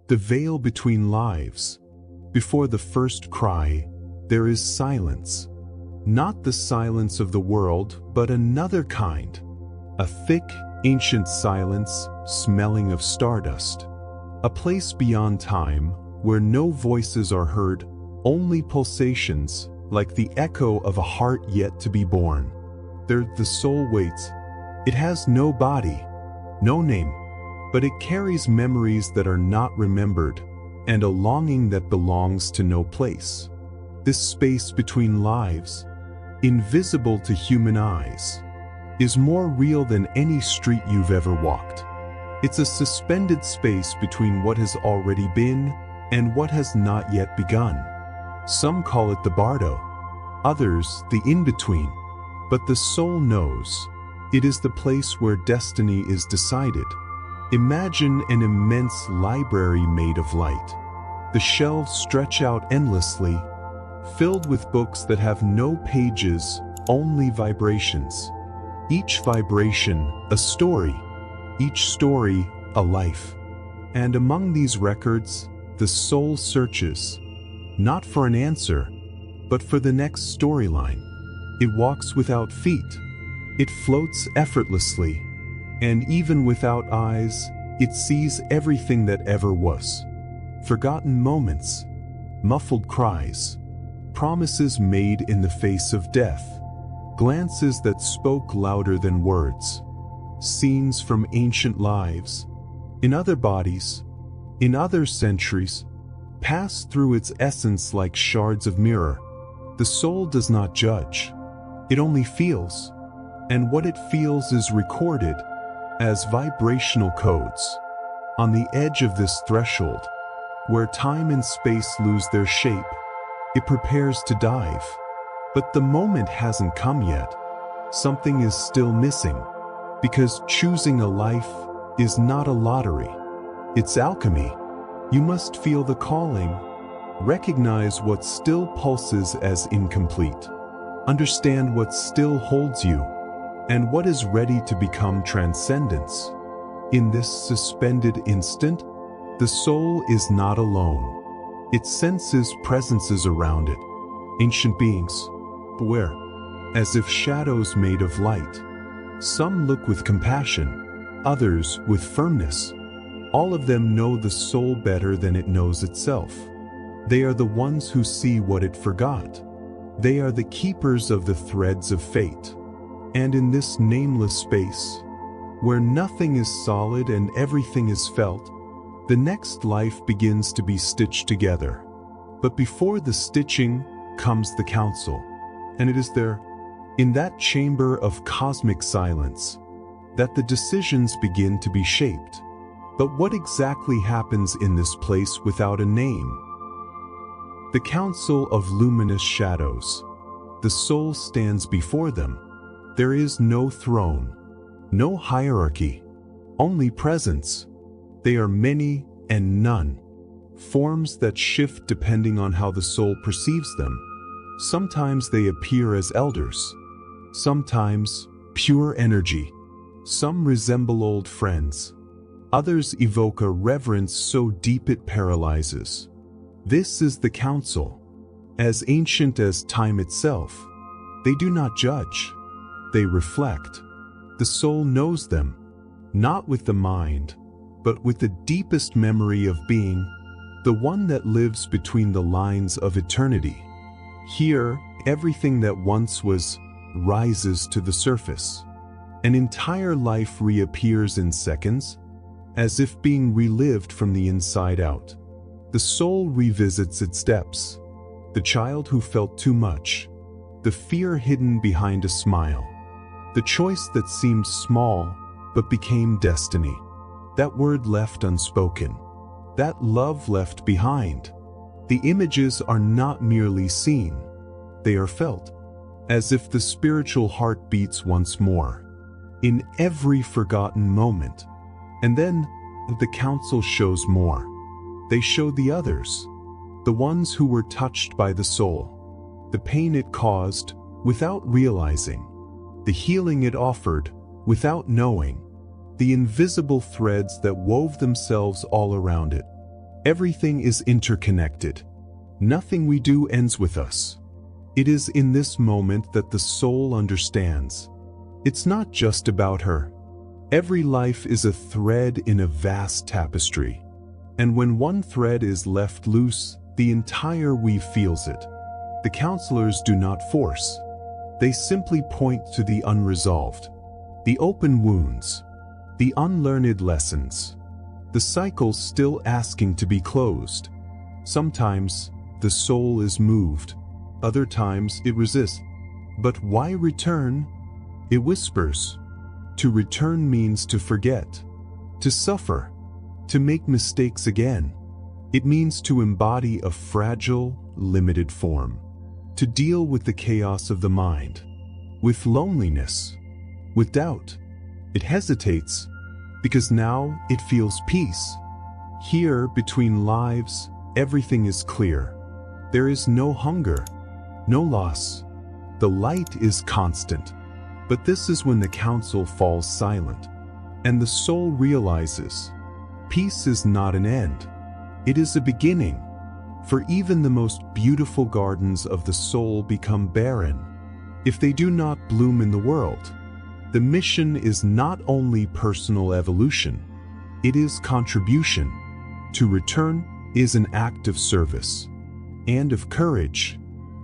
The veil between lives. Before the first cry, there is silence. Not the silence of the world, but another kind. A thick, ancient silence, smelling of stardust. A place beyond time, where no voices are heard, only pulsations, like the echo of a heart yet to be born. There the soul waits. It has no body, no name, but it carries memories that are not remembered, and a longing that belongs to no place. This space between lives, invisible to human eyes, is more real than any street you've ever walked. It's a suspended space between what has already been and what has not yet begun. Some call it the bardo, others the in-between, but the soul knows. It is the place where destiny is decided. Imagine an immense library made of light. The shelves stretch out endlessly, filled with books that have no pages, only vibrations. Each vibration, a story. Each story, a life. And among these records, the soul searches, not for an answer, but for the next storyline. It walks without feet. It floats effortlessly. And even without eyes, it sees everything that ever was. Forgotten moments, muffled cries, promises made in the face of death, glances that spoke louder than words, scenes from ancient lives, in other bodies, in other centuries, pass through its essence like shards of mirror. The soul does not judge. It only feels, and what it feels is recorded as vibrational codes. On the edge of this threshold, where time and space lose their shape, it prepares to dive. But the moment hasn't come yet. Something is still missing, because choosing a life is not a lottery. It's alchemy. You must feel the calling, recognize what still pulses as incomplete, understand what still holds you, and what is ready to become transcendence. In this suspended instant, the soul is not alone. It senses presences around it, ancient beings, beware, as if shadows made of light. Some look with compassion, others with firmness. All of them know the soul better than it knows itself. They are the ones who see what it forgot. They are the keepers of the threads of fate. And in this nameless space, where nothing is solid and everything is felt, the next life begins to be stitched together. But before the stitching comes the council, and it is there, in that chamber of cosmic silence, that the decisions begin to be shaped. But what exactly happens in this place without a name? The Council of Luminous Shadows. The soul stands before them. There is no throne, no hierarchy, only presence. They are many and none, forms that shift depending on how the soul perceives them. Sometimes they appear as elders, sometimes pure energy. Some resemble old friends. Others evoke a reverence so deep it paralyzes. This is the council, as ancient as time itself. They do not judge. They reflect. The soul knows them, not with the mind, but with the deepest memory of being, the one that lives between the lines of eternity. Here, everything that once was rises to the surface. An entire life reappears in seconds, as if being relived from the inside out. The soul revisits its depths. The child who felt too much. The fear hidden behind a smile. The choice that seemed small, but became destiny. That word left unspoken. That love left behind. The images are not merely seen. They are felt, as if the spiritual heart beats once more, in every forgotten moment. And then, the council shows more. They show the others, the ones who were touched by the soul, the pain it caused without realizing, the healing it offered without knowing, the invisible threads that wove themselves all around it. Everything is interconnected. Nothing we do ends with us. It is in this moment that the soul understands. It's not just about her. Every life is a thread in a vast tapestry. And when one thread is left loose, the entire weave feels it. The counselors do not force. They simply point to the unresolved, the open wounds, the unlearned lessons, the cycles still asking to be closed. Sometimes the soul is moved, other times it resists. But why return? It whispers. To return means to forget, to suffer, to make mistakes again. It means to embody a fragile, limited form, to deal with the chaos of the mind, with loneliness, with doubt. It hesitates because now it feels peace. Here, between lives, everything is clear. There is no hunger, no loss. The light is constant. But this is when the council falls silent, and the soul realizes peace is not an end. It is a beginning. For even the most beautiful gardens of the soul become barren if they do not bloom in the world. The mission is not only personal evolution, it is contribution. To return is an act of service and of courage,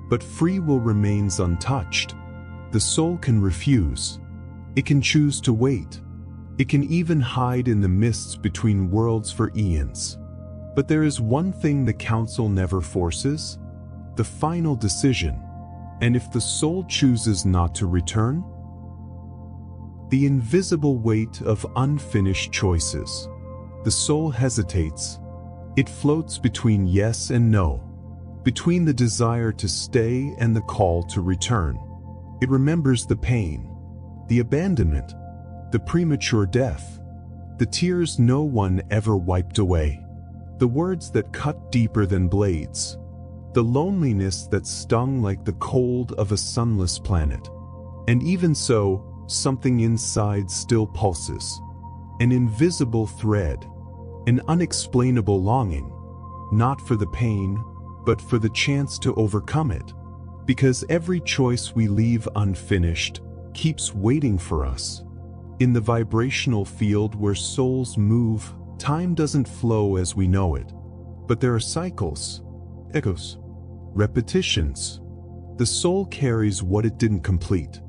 but free will remains untouched. The soul can refuse. It can choose to wait. It can even hide in the mists between worlds for eons. But there is one thing the council never forces: the final decision. And if the soul chooses not to return, the invisible weight of unfinished choices. The soul hesitates. It floats between yes and no, between the desire to stay and the call to return. It remembers the pain, the abandonment, the premature death, the tears no one ever wiped away, the words that cut deeper than blades, the loneliness that stung like the cold of a sunless planet. And even so, something inside still pulses, an invisible thread, an unexplainable longing, not for the pain, but for the chance to overcome it. Because every choice we leave unfinished keeps waiting for us. In the vibrational field where souls move, time doesn't flow as we know it. But there are cycles, echoes, repetitions. The soul carries what it didn't complete,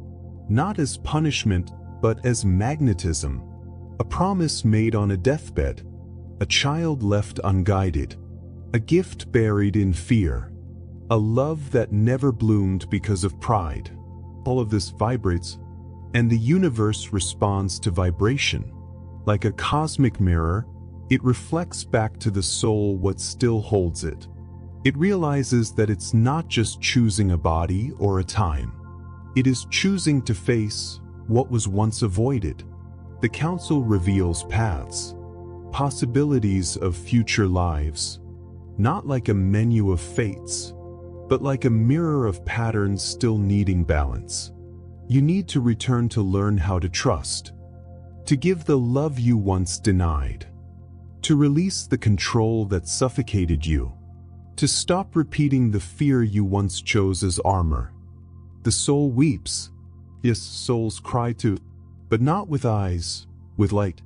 not as punishment, but as magnetism. A promise made on a deathbed, a child left unguided, a gift buried in fear, a love that never bloomed because of pride. All of this vibrates, and the universe responds to vibration. Like a cosmic mirror, it reflects back to the soul what still holds it. It realizes that it's not just choosing a body or a time. It is choosing to face what was once avoided. The council reveals paths, possibilities of future lives, not like a menu of fates, but like a mirror of patterns still needing balance. You need to return to learn how to trust, to give the love you once denied, to release the control that suffocated you, to stop repeating the fear you once chose as armor. The soul weeps. Yes, souls cry too, but not with eyes, with light.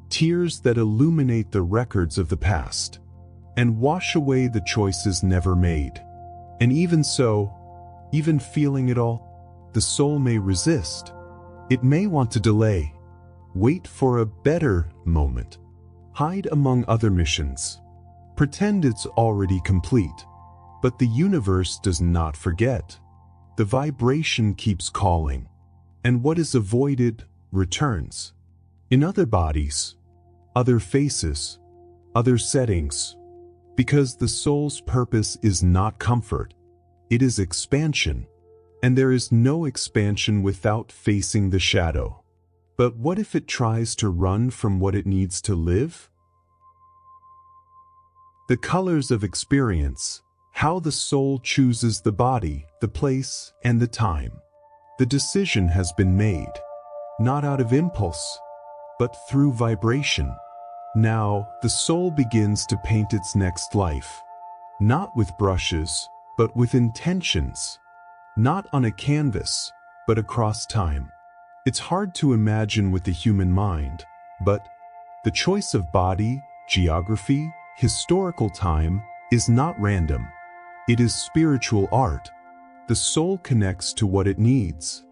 Tears that illuminate the records of the past and wash away the choices never made. And even so, even feeling it all, the soul may resist. It may want to delay, wait for a better moment, hide among other missions, pretend it's already complete. But the universe does not forget. The vibration keeps calling, and what is avoided returns. In other bodies, other faces, other settings. Because the soul's purpose is not comfort, it is expansion. And there is no expansion without facing the shadow. But what if it tries to run from what it needs to live? The colors of experience, how the soul chooses the body, the place, and the time. The decision has been made, not out of impulse, but through vibration. Now, the soul begins to paint its next life, not with brushes, but with intentions, not on a canvas, but across time. It's hard to imagine with the human mind, but the choice of body, geography, historical time is not random. It is spiritual art. The soul connects to what it needs,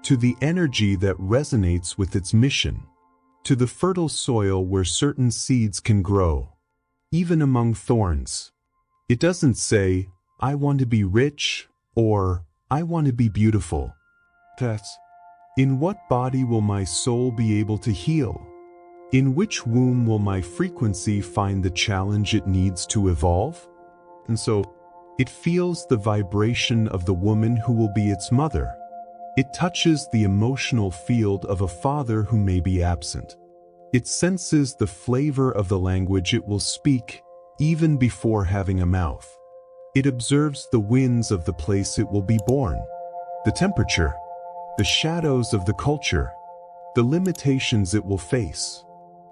to the energy that resonates with its mission, to the fertile soil where certain seeds can grow, even among thorns. It doesn't say, I want to be rich, or I want to be beautiful. That's, in what body will my soul be able to heal? In which womb will my frequency find the challenge it needs to evolve? And so, it feels the vibration of the woman who will be its mother. It touches the emotional field of a father who may be absent. It senses the flavor of the language it will speak, even before having a mouth. It observes the winds of the place it will be born, the temperature, the shadows of the culture, the limitations it will face,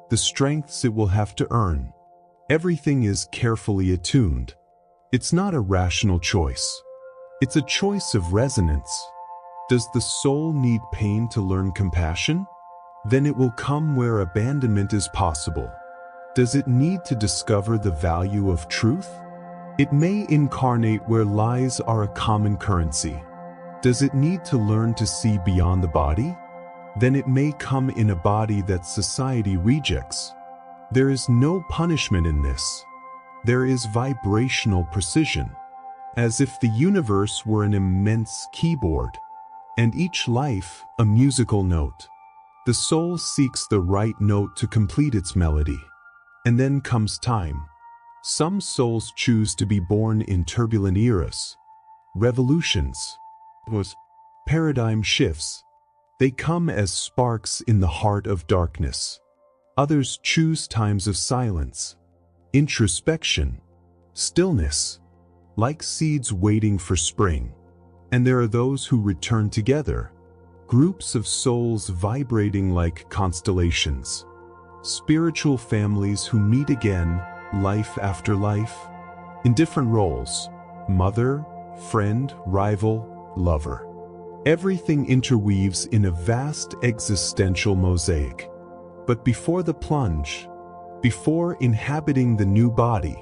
the strengths it will have to earn. Everything is carefully attuned. It's not a rational choice. It's a choice of resonance. Does the soul need pain to learn compassion? Then it will come where abandonment is possible. Does it need to discover the value of truth? It may incarnate where lies are a common currency. Does it need to learn to see beyond the body? Then it may come in a body that society rejects. There is no punishment in this. There is vibrational precision, as if the universe were an immense keyboard, and each life a musical note. The soul seeks the right note to complete its melody, and then comes time. Some souls choose to be born in turbulent eras, revolutions, paradigm shifts. They come as sparks in the heart of darkness. Others choose times of silence, introspection, stillness, like seeds waiting for spring. And there are those who return together, groups of souls vibrating like constellations, spiritual families who meet again, life after life, in different roles: mother, friend, rival, lover. Everything interweaves in a vast existential mosaic. But before the plunge, before inhabiting the new body,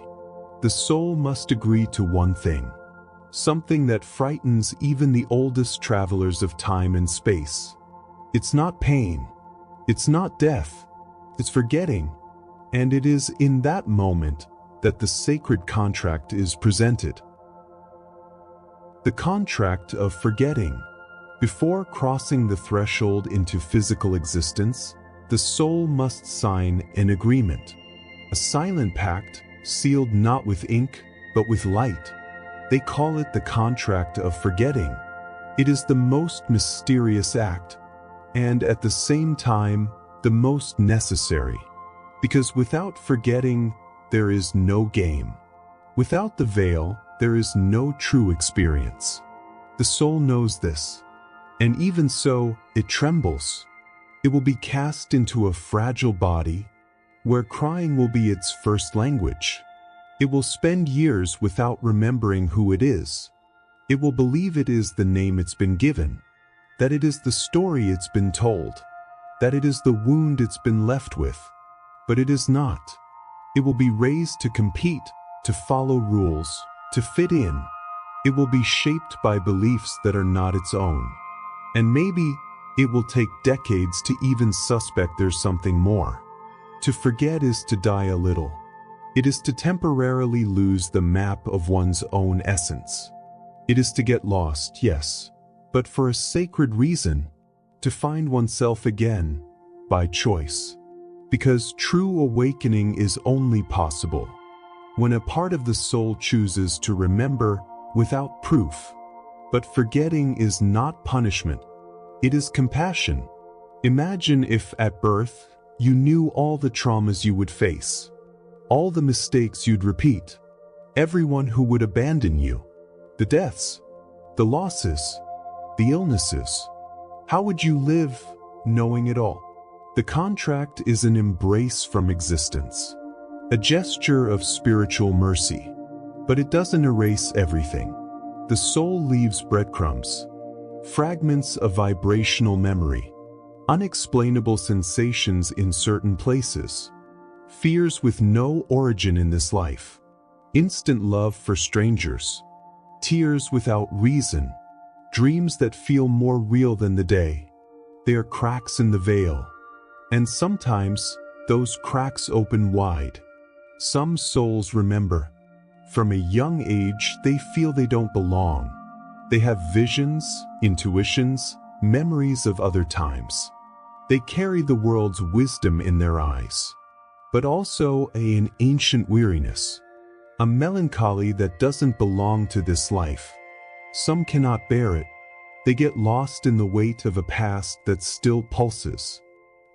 the soul must agree to one thing, something that frightens even the oldest travelers of time and space. It's not pain, it's not death, it's forgetting. And it is in that moment that the sacred contract is presented. The contract of forgetting. Before crossing the threshold into physical existence, the soul must sign an agreement. A silent pact, sealed not with ink, but with light. They call it the contract of forgetting. It is the most mysterious act, and at the same time, the most necessary. Because without forgetting, there is no game. Without the veil, there is no true experience. The soul knows this, and even so, it trembles. It will be cast into a fragile body, where crying will be its first language. It will spend years without remembering who it is. It will believe it is the name it's been given, that it is the story it's been told, that it is the wound it's been left with. But it is not. It will be raised to compete, to follow rules, to fit in. It will be shaped by beliefs that are not its own. And maybe it will take decades to even suspect there's something more. To forget is to die a little. It is to temporarily lose the map of one's own essence. It is to get lost, yes, but for a sacred reason, to find oneself again, by choice. Because true awakening is only possible when a part of the soul chooses to remember without proof. But forgetting is not punishment. It is compassion. Imagine if at birth you knew all the traumas you would face, all the mistakes you'd repeat, everyone who would abandon you, the deaths, the losses, the illnesses. How would you live knowing it all? The contract is an embrace from existence, a gesture of spiritual mercy. But it doesn't erase everything. The soul leaves breadcrumbs, fragments of vibrational memory, unexplainable sensations in certain places, fears with no origin in this life, instant love for strangers, tears without reason, dreams that feel more real than the day. They are cracks in the veil, and sometimes those cracks open wide. Some souls remember. From a young age, they feel they don't belong. They have visions, intuitions, memories of other times. They carry the world's wisdom in their eyes, but also an ancient weariness, a melancholy that doesn't belong to this life. Some cannot bear it. They get lost in the weight of a past that still pulses.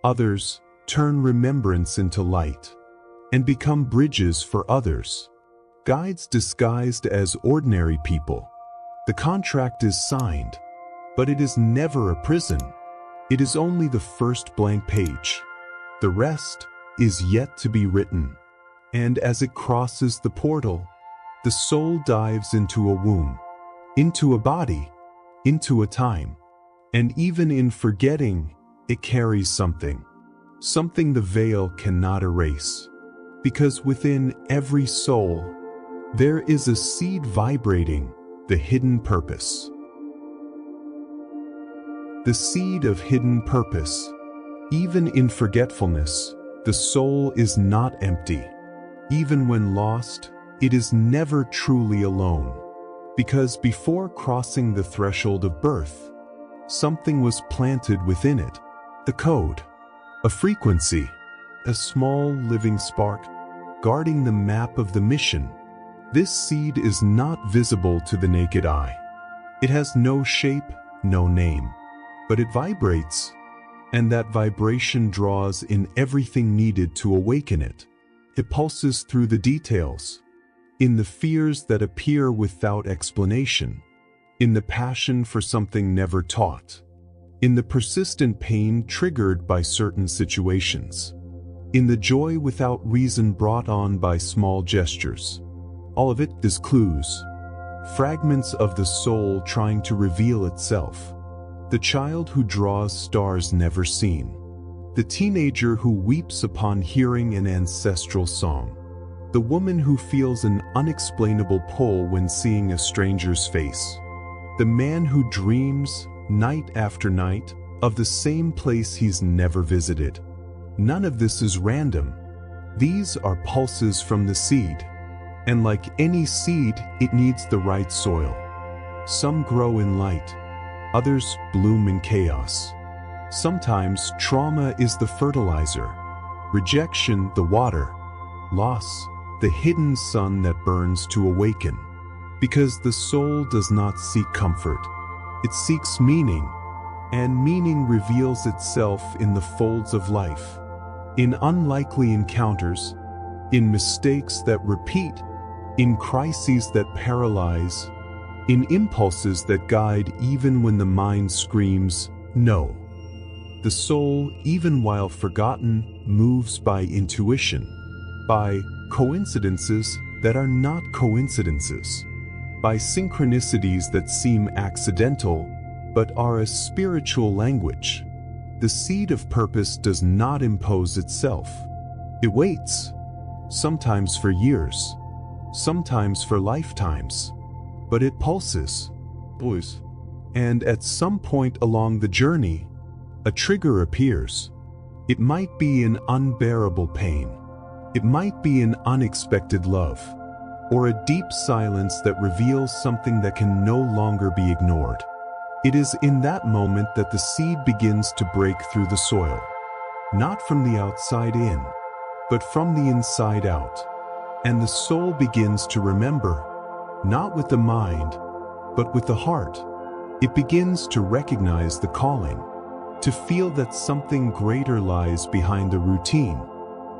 Others turn remembrance into light and become bridges for others, guides disguised as ordinary people. The contract is signed, but it is never a prison. It is only the first blank page. The rest is yet to be written. And as it crosses the portal, the soul dives into a womb, into a body, into a time. And even in forgetting, it carries something the veil cannot erase. Because within every soul, there is a seed vibrating the hidden purpose. The seed of hidden purpose. Even in forgetfulness, the soul is not empty. Even when lost, it is never truly alone. Because before crossing the threshold of birth, something was planted within it. A code, a frequency, a small living spark, guarding the map of the mission. This seed is not visible to the naked eye. It has no shape, no name, but it vibrates, and that vibration draws in everything needed to awaken it. It pulses through the details, in the fears that appear without explanation, in the passion for something never taught, in the persistent pain triggered by certain situations, in the joy without reason brought on by small gestures. All of it is clues, fragments of the soul trying to reveal itself. The child who draws stars never seen. The teenager who weeps upon hearing an ancestral song. The woman who feels an unexplainable pull when seeing a stranger's face. The man who dreams, night after night, of the same place he's never visited. None of this is random. These are pulses from the seed. And like any seed, it needs the right soil. Some grow in light, others bloom in chaos. Sometimes trauma is the fertilizer, rejection the water, loss the hidden sun that burns to awaken. Because the soul does not seek comfort, it seeks meaning, and meaning reveals itself in the folds of life, in unlikely encounters, in mistakes that repeat, in crises that paralyze, in impulses that guide even when the mind screams, no. The soul, even while forgotten, moves by intuition, by coincidences that are not coincidences, by synchronicities that seem accidental but are a spiritual language. The seed of purpose does not impose itself. It waits, sometimes for years, sometimes for lifetimes, but it pulses, and at some point along the journey, a trigger appears. It might be an unbearable pain. It might be an unexpected love, or a deep silence that reveals something that can no longer be ignored. It is in that moment that the seed begins to break through the soil, not from the outside in, but from the inside out. And the soul begins to remember, not with the mind, but with the heart. It begins to recognize the calling, to feel that something greater lies behind the routine,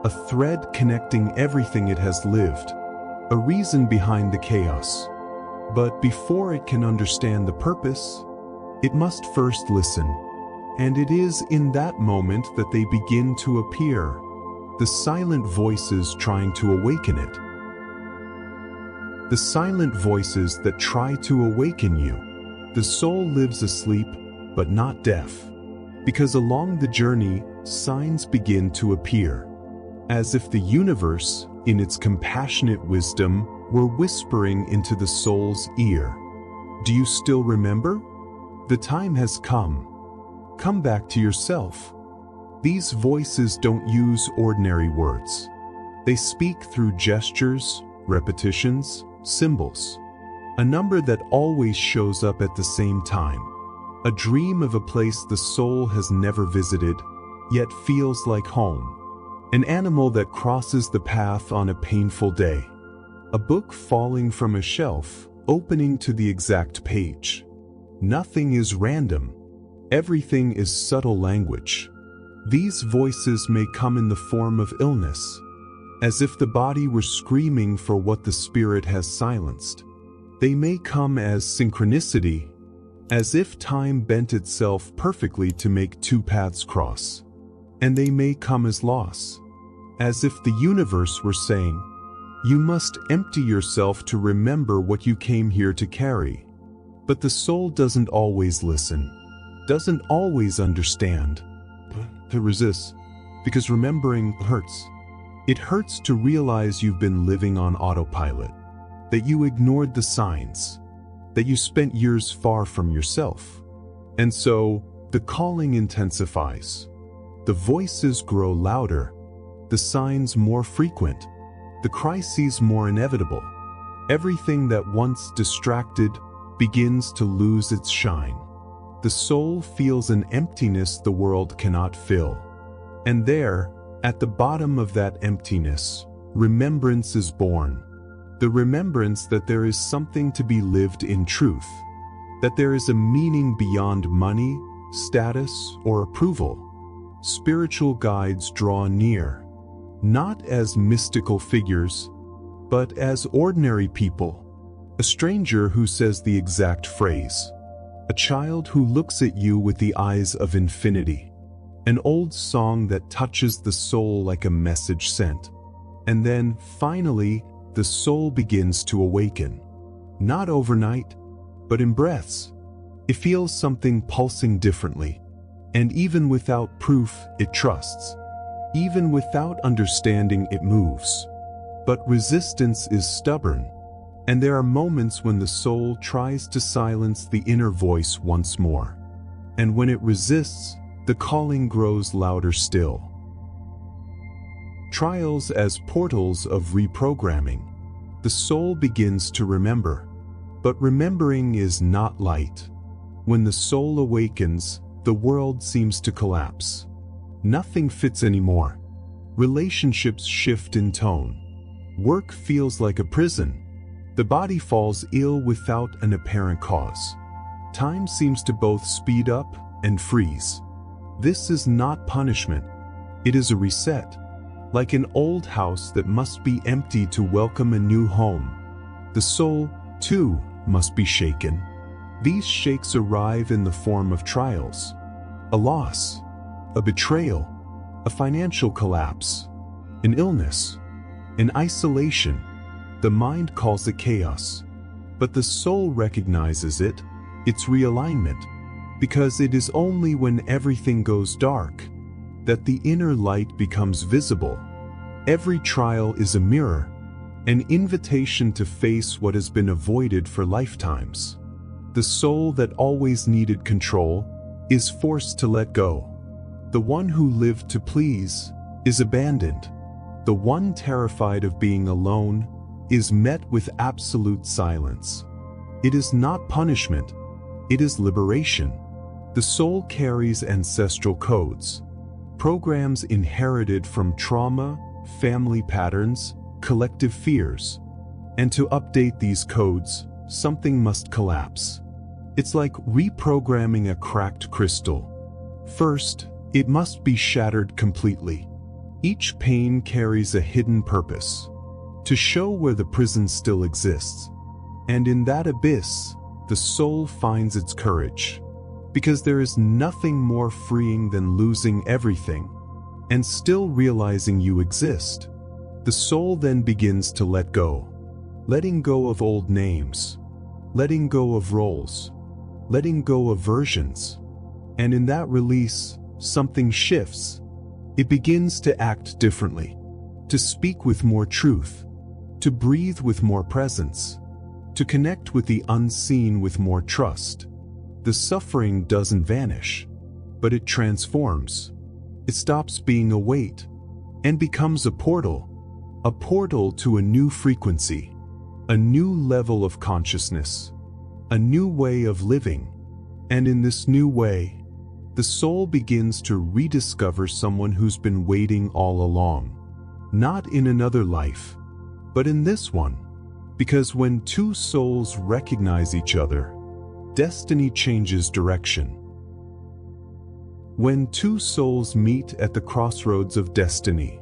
a thread connecting everything it has lived, a reason behind the chaos. But before it can understand the purpose, it must first listen, And it is in that moment that they begin to appear, the silent voices trying to awaken it. The silent voices that try to awaken you. The soul lives asleep, but not deaf. Because along the journey, signs begin to appear. As if the universe, in its compassionate wisdom, were whispering into the soul's ear. Do you still remember? The time has come. Come back to yourself. These voices don't use ordinary words. They speak through gestures, repetitions, symbols. A number that always shows up at the same time. A dream of a place the soul has never visited, yet feels like home. An animal that crosses the path on a painful day. A book falling from a shelf, opening to the exact page. Nothing is random. Everything is subtle language. These voices may come in the form of illness, as if the body were screaming for what the spirit has silenced. They may come as synchronicity, as if time bent itself perfectly to make two paths cross. And they may come as loss, as if the universe were saying, you must empty yourself to remember what you came here to carry. But the soul doesn't always listen, doesn't always understand. It resists, because remembering hurts. It hurts to realize you've been living on autopilot, that you ignored the signs, that you spent years far from yourself. And so, the calling intensifies. The voices grow louder, the signs more frequent, the crises more inevitable. Everything that once distracted begins to lose its shine. The soul feels an emptiness the world cannot fill. And there, at the bottom of that emptiness, remembrance is born. The remembrance that there is something to be lived in truth, that there is a meaning beyond money, status, or approval. Spiritual guides draw near, not as mystical figures, but as ordinary people. A stranger who says the exact phrase. A child who looks at you with the eyes of infinity. An old song that touches the soul like a message sent. And then, finally, the soul begins to awaken. Not overnight, but in breaths. It feels something pulsing differently. And even without proof, it trusts. Even without understanding, it moves. But resistance is stubborn. And there are moments when the soul tries to silence the inner voice once more. And when it resists, the calling grows louder still. Trials as portals of reprogramming. The soul begins to remember. But remembering is not light. When the soul awakens, the world seems to collapse. Nothing fits anymore. Relationships shift in tone. Work feels like a prison. The body falls ill without an apparent cause. Time seems to both speed up and freeze. This is not punishment. It is a reset, like an old house that must be empty to welcome a new home. The soul, too, must be shaken. These shakes arrive in the form of trials. A loss, a betrayal, a financial collapse, an illness, an isolation. The mind calls it chaos, but the soul recognizes it, its realignment, because it is only when everything goes dark that the inner light becomes visible. Every trial is a mirror, an invitation to face what has been avoided for lifetimes. The soul that always needed control is forced to let go. The one who lived to please is abandoned. The one terrified of being alone is met with absolute silence. It is not punishment, it is liberation. The soul carries ancestral codes, programs inherited from trauma, family patterns, collective fears. And to update these codes, something must collapse. It's like reprogramming a cracked crystal. First, it must be shattered completely. Each pane carries a hidden purpose, to show where the prison still exists. And in that abyss, the soul finds its courage. Because there is nothing more freeing than losing everything and still realizing you exist. The soul then begins to let go, letting go of old names, letting go of roles, letting go of versions. And in that release, something shifts. It begins to act differently, to speak with more truth, to breathe with more presence, to connect with the unseen with more trust. The suffering doesn't vanish, but it transforms. It stops being a weight and becomes a portal to a new frequency, a new level of consciousness, a new way of living. And in this new way, the soul begins to rediscover someone who's been waiting all along, not in another life, but in this one. Because when two souls recognize each other, destiny changes direction. When two souls meet at the crossroads of destiny,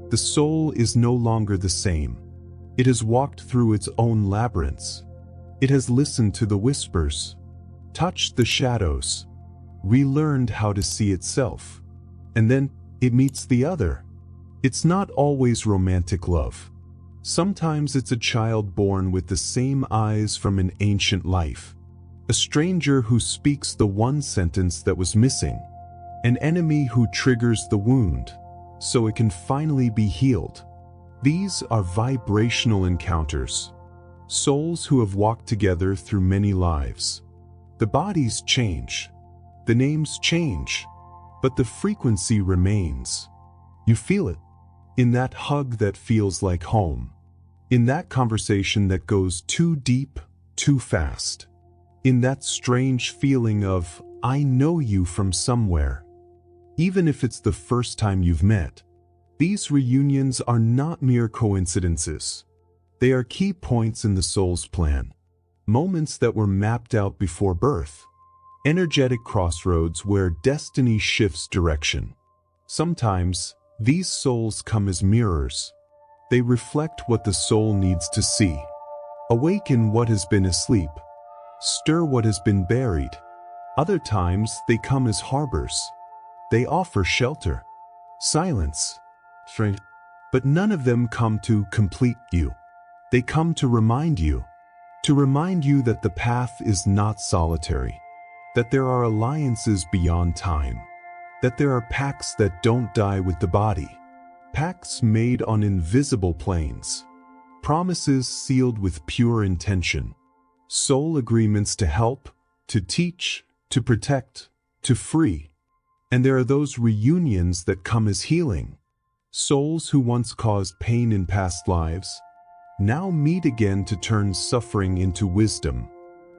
the soul is no longer the same. It has walked through its own labyrinths. It has listened to the whispers, touched the shadows, relearned how to see itself. And then it meets the other. It's not always romantic love. Sometimes it's a child born with the same eyes from an ancient life, a stranger who speaks the one sentence that was missing, an enemy who triggers the wound so it can finally be healed. These are vibrational encounters, souls who have walked together through many lives. The bodies change, the names change, but the frequency remains. You feel it in that hug that feels like home, in that conversation that goes too deep, too fast, in that strange feeling of, I know you from somewhere. Even if it's the first time you've met, these reunions are not mere coincidences. They are key points in the soul's plan, moments that were mapped out before birth, energetic crossroads where destiny shifts direction. Sometimes, these souls come as mirrors. They reflect what the soul needs to see, awaken what has been asleep, stir what has been buried. Other times, they come as harbors. They offer shelter, silence, strength, but none of them come to complete you. They come to remind you that the path is not solitary, that there are alliances beyond time, that there are pacts that don't die with the body, pacts made on invisible planes, promises sealed with pure intention, soul agreements to help, to teach, to protect, to free. And there are those reunions that come as healing. Souls who once caused pain in past lives now meet again to turn suffering into wisdom.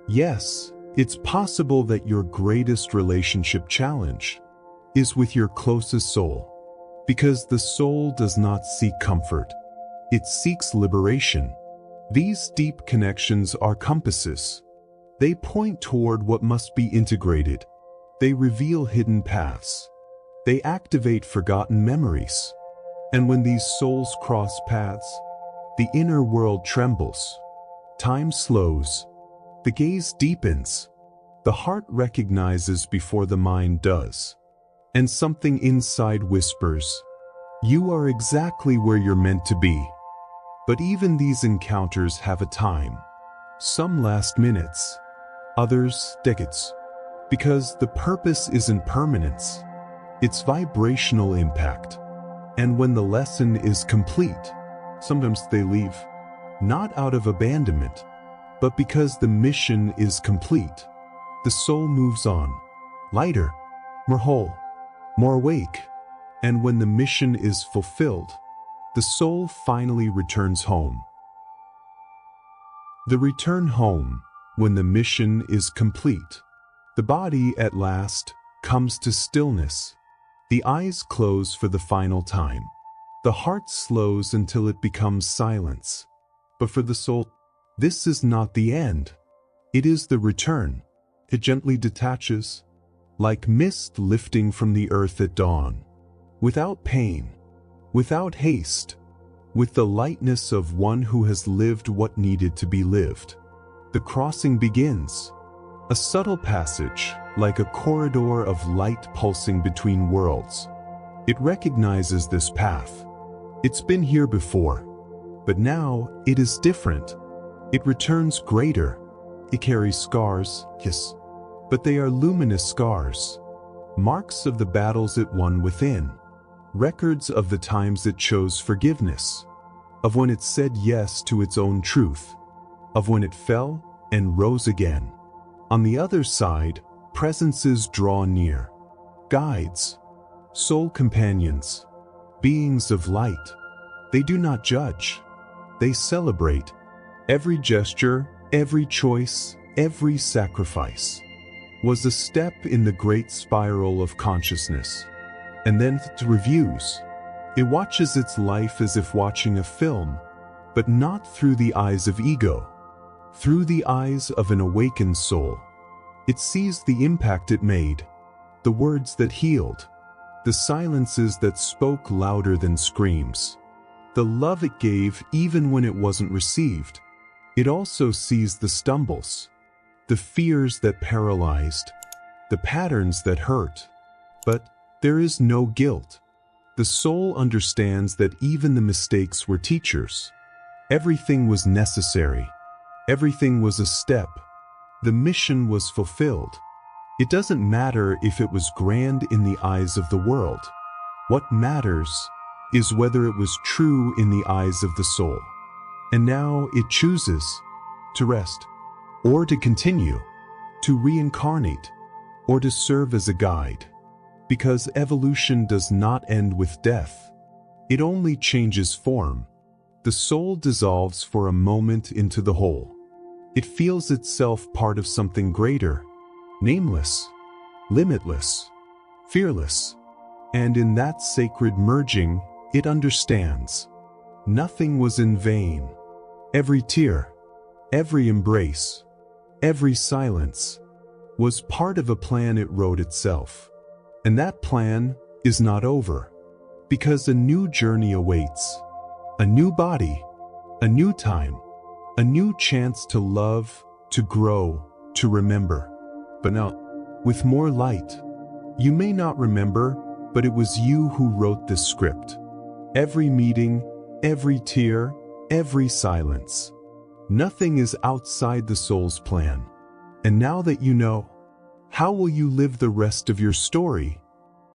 Yes, it's possible that your greatest relationship challenge is with your closest soul, because the soul does not seek comfort. It seeks liberation. These deep connections are compasses. They point toward what must be integrated. They reveal hidden paths. They activate forgotten memories. And when these souls cross paths, the inner world trembles. Time slows. The gaze deepens. The heart recognizes before the mind does. And something inside whispers, you are exactly where you're meant to be. But even these encounters have a time. Some last minutes, others decades. Because the purpose isn't permanence, it's vibrational impact. And when the lesson is complete, sometimes they leave, not out of abandonment, but because the mission is complete. The soul moves on, lighter, more whole, more awake. And when the mission is fulfilled, the soul finally returns home. The return home, when the mission is complete. The body, at last, comes to stillness. The eyes close for the final time. The heart slows until it becomes silence. But for the soul, this is not the end. It is the return. It gently detaches, like mist lifting from the earth at dawn. Without pain, without haste, with the lightness of one who has lived what needed to be lived. The crossing begins. A subtle passage, like a corridor of light pulsing between worlds. It recognizes this path. It's been here before, but now it is different. It returns greater. It carries scars, yes, but they are luminous scars, marks of the battles it won within, records of the times it chose forgiveness, of when it said yes to its own truth, of when it fell and rose again. On the other side, presences draw near, guides, soul companions, beings of light. They do not judge. They celebrate. Every gesture, every choice, every sacrifice was a step in the great spiral of consciousness. And then it reviews. It watches its life as if watching a film, but not through the eyes of ego, through the eyes of an awakened soul. It sees the impact it made, the words that healed, the silences that spoke louder than screams, the love it gave even when it wasn't received. It also sees the stumbles, the fears that paralyzed, the patterns that hurt. But there is no guilt. The soul understands that even the mistakes were teachers. Everything was necessary. Everything was a step. The mission was fulfilled. It doesn't matter if it was grand in the eyes of the world. What matters is whether it was true in the eyes of the soul. And now it chooses to rest, or to continue, to reincarnate, or to serve as a guide. Because evolution does not end with death. It only changes form. The soul dissolves for a moment into the whole. It feels itself part of something greater, nameless, limitless, fearless. And in that sacred merging, it understands. Nothing was in vain. Every tear, every embrace, every silence was part of a plan it wrote itself. And that plan is not over, because a new journey awaits, a new body, a new time, a new chance to love, to grow, to remember. But now, with more light. You may not remember, but it was you who wrote this script. Every meeting, every tear, every silence. Nothing is outside the soul's plan. And now that you know, how will you live the rest of your story?